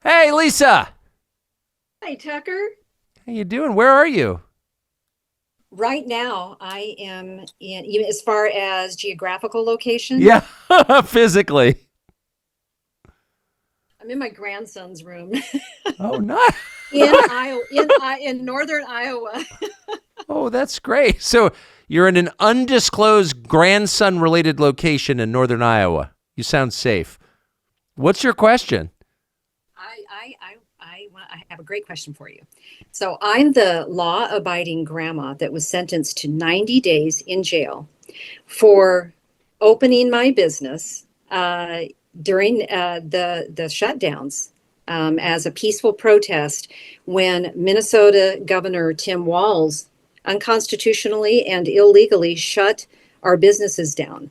Hey, Lisa. Hi, Tucker. How you doing? Where are you? Right now, I am as far as geographical location, Yeah, physically. I'm in my grandson's room Oh, not. in Iowa, in northern Iowa. Oh, that's great. So you're in an undisclosed grandson-related location in northern Iowa. You sound safe. What's your question? I have a great question for you. So I'm the law-abiding grandma that was sentenced to 90 days in jail for opening my business during the shutdowns as a peaceful protest when Minnesota Governor Tim Walz unconstitutionally and illegally shut our businesses down.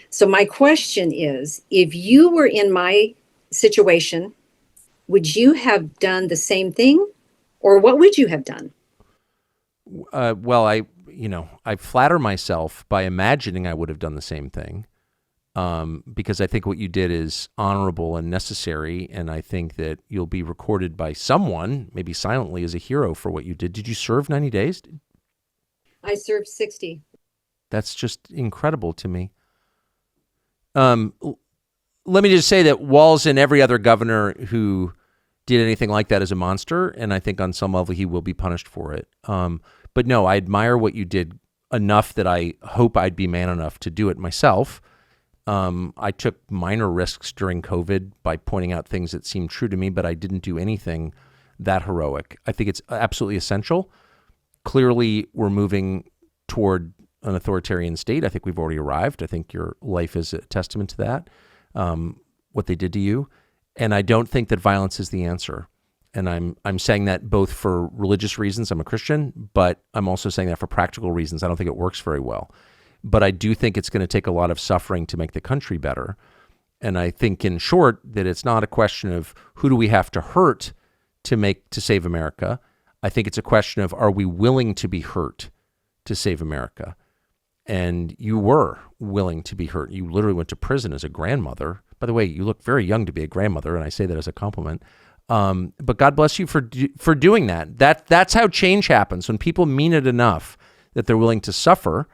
So my question is, if you were in my situation, would you have done the same thing, or what would you have done? Well, I flatter myself by imagining I would have done the same thing, because I think what you did is honorable and necessary, and I think that you'll be recorded by someone, maybe silently, as a hero for what you did. Did you serve 90 days? I served 60. That's just incredible to me. Um, Let me just say that Walz and every other governor who did anything like that is a monster, and I think on some level he will be punished for it. But no, I admire what you did enough that I hope I'd be man enough to do it myself. I took minor risks during COVID by pointing out things that seemed true to me, but I didn't do anything that heroic. I think it's absolutely essential. Clearly, we're moving toward an authoritarian state. I think we've already arrived. I think your life is a testament to that, what they did to you. And I don't think that violence is the answer. And I'm saying that both for religious reasons. I'm a Christian, but I'm also saying that for practical reasons. I don't think it works very well. But I do think it's going to take a lot of suffering to make the country better. And I think, in short, that it's not a question of who do we have to hurt to save America. I think it's a question of, are we willing to be hurt to save America? And you were willing to be hurt. You literally went to prison as a grandmother. By the way, you look very young to be a grandmother, and I say that as a compliment. But God bless you for doing that. That's how change happens, when people mean it enough that they're willing to suffer.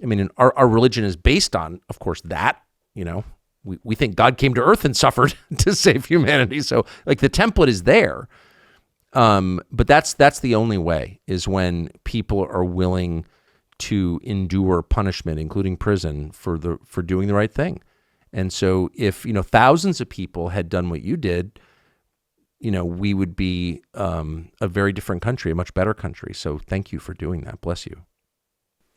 I mean, our religion is based on, of course, that. We think God came to earth and suffered to save humanity. So, like, the template is there. But that's the only way, is when people are willing to endure punishment, including prison, for doing the right thing. And so if, thousands of people had done what you did, we would be a very different country, a much better country. So thank you for doing that. Bless you.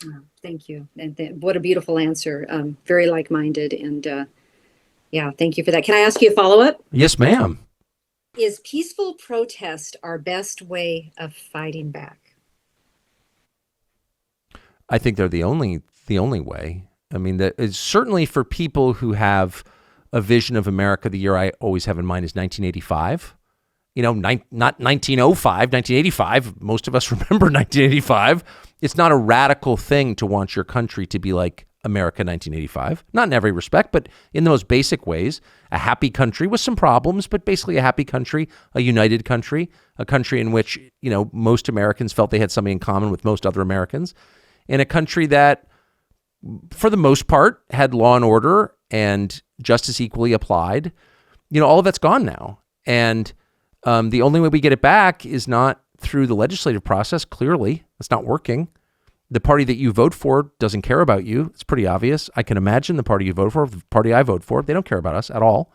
Oh, thank you. And what a beautiful answer. Very like-minded. And yeah, thank you for that. Can I ask you a follow-up? Yes, ma'am. Is peaceful protest our best way of fighting back? I think they're the only way. I mean, that is certainly for people who have a vision of America. The year I always have in mind is 1985. Not 1905, 1985. Most of us remember 1985. It's not a radical thing to want your country to be like America 1985. Not in every respect, but in the most basic ways. A happy country with some problems, but basically a happy country, a united country, a country in which, most Americans felt they had something in common with most other Americans, in a country that, for the most part, had law and order and justice equally applied. All of that's gone now. And the only way we get it back is not through the legislative process. Clearly, it's not working. The party that you vote for doesn't care about you. It's pretty obvious. I can imagine the party you vote for, the party I vote for, they don't care about us at all.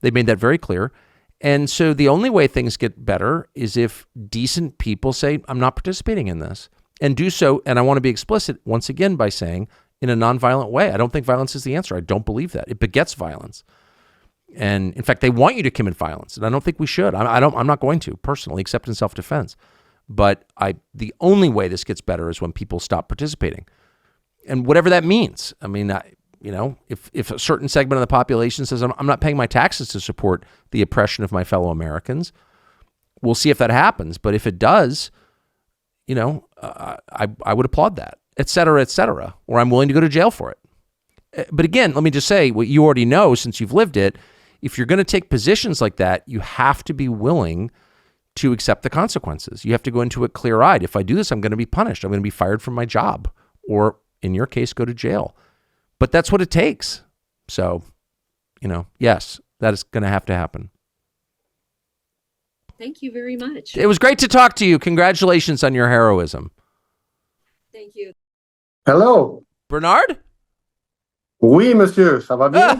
They've made that very clear. And so the only way things get better is if decent people say, I'm not participating in this, and do so. And I want to be explicit once again by saying, in a nonviolent way. I don't think violence is the answer. I don't believe that. It begets violence. And in fact, they want you to commit violence. And I don't think we should. I'm not going to, personally, except in self-defense. But the only way this gets better is when people stop participating. And whatever that means. I mean, if a certain segment of the population says, I'm not paying my taxes to support the oppression of my fellow Americans, we'll see if that happens. But if it does, I would applaud that, et cetera, or I'm willing to go to jail for it. But again, let me just say what you already know since you've lived it, if you're going to take positions like that, you have to be willing to accept the consequences. You have to go into it clear-eyed. If I do this, I'm going to be punished. I'm going to be fired from my job, or in your case, go to jail. But that's what it takes. So, yes, that is going to happen. Thank you very much. It was great to talk to you. Congratulations on your heroism. Thank you. Hello. Bernard? Oui, monsieur. Ça va bien?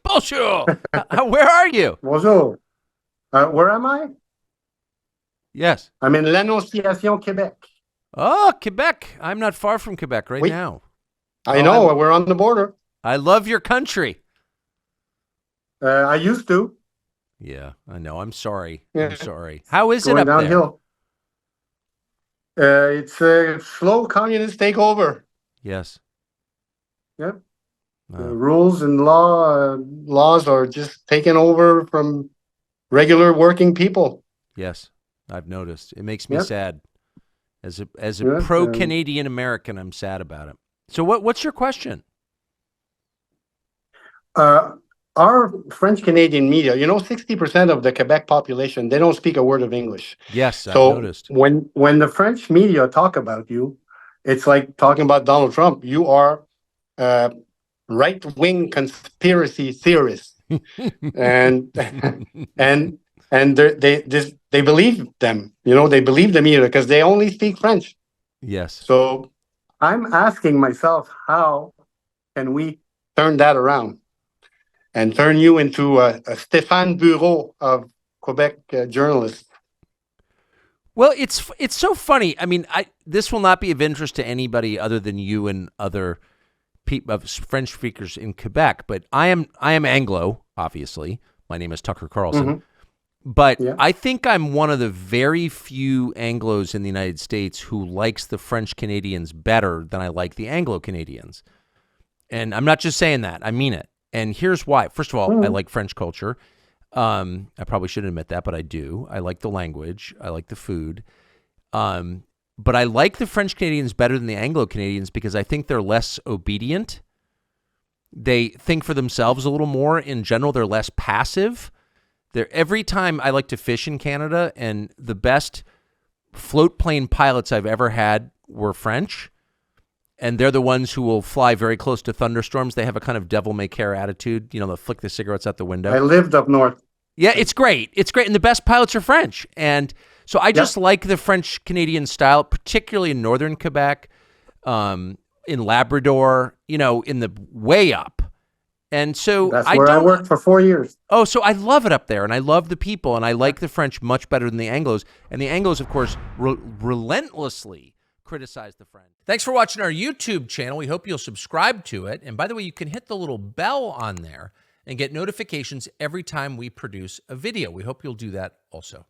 Bonjour. Where are you? Bonjour. Where am I? Yes. I'm in l'Annonciation, Quebec. Oh, Quebec. I'm not far from Quebec right now. I know. We're on the border. I love your country. I used to. Yeah, I know. I'm sorry. Yeah. I'm sorry. How is it Going up downhill. It's a slow communist takeover. Yes. Yep. Rules and laws are just taken over from regular working people. Yes, I've noticed. It makes me sad. As a Yeah, pro-Canadian American, I'm sad about it. So what's your question? Our French-Canadian media, 60% of the Quebec population, they don't speak a word of English. Yes, I've So noticed. when the French media talk about you, it's like talking about Donald Trump. You are right-wing conspiracy theorists, and they believe them. They believe the media because they only speak French. Yes. So I'm asking myself, how can we turn that around and turn you into a Stéphane Bureau of Quebec journalists? Well, it's so funny. I mean, this will not be of interest to anybody other than you and other people of French speakers in Quebec. But I am Anglo, obviously. My name is Tucker Carlson. Mm-hmm. But I think I'm one of the very few Anglos in the United States who likes the French Canadians better than I like the Anglo Canadians. And I'm not just saying that. I mean it. And here's why. First of all, I like French culture. I probably shouldn't admit that, but I do. I like the language. I like the food. But I like the French Canadians better than the Anglo Canadians because I think they're less obedient. They think for themselves a little more. In general, they're less passive. Every time I like to fish in Canada, and the best float plane pilots I've ever had were French. And they're the ones who will fly very close to thunderstorms. They have a kind of devil-may-care attitude. They'll flick the cigarettes out the window. I lived up north. Yeah, it's great. It's great. And the best pilots are French. And so I just like the French-Canadian style, particularly in northern Quebec, in Labrador, in the way up. And so that's where I worked for 4 years. Oh, so I love it up there, and I love the people, and I like the French much better than the Anglos. And the Anglos, of course, relentlessly criticize the French. Thanks for watching our YouTube channel. We hope you'll subscribe to it. And by the way, you can hit the little bell on there and get notifications every time we produce a video. We hope you'll do that also.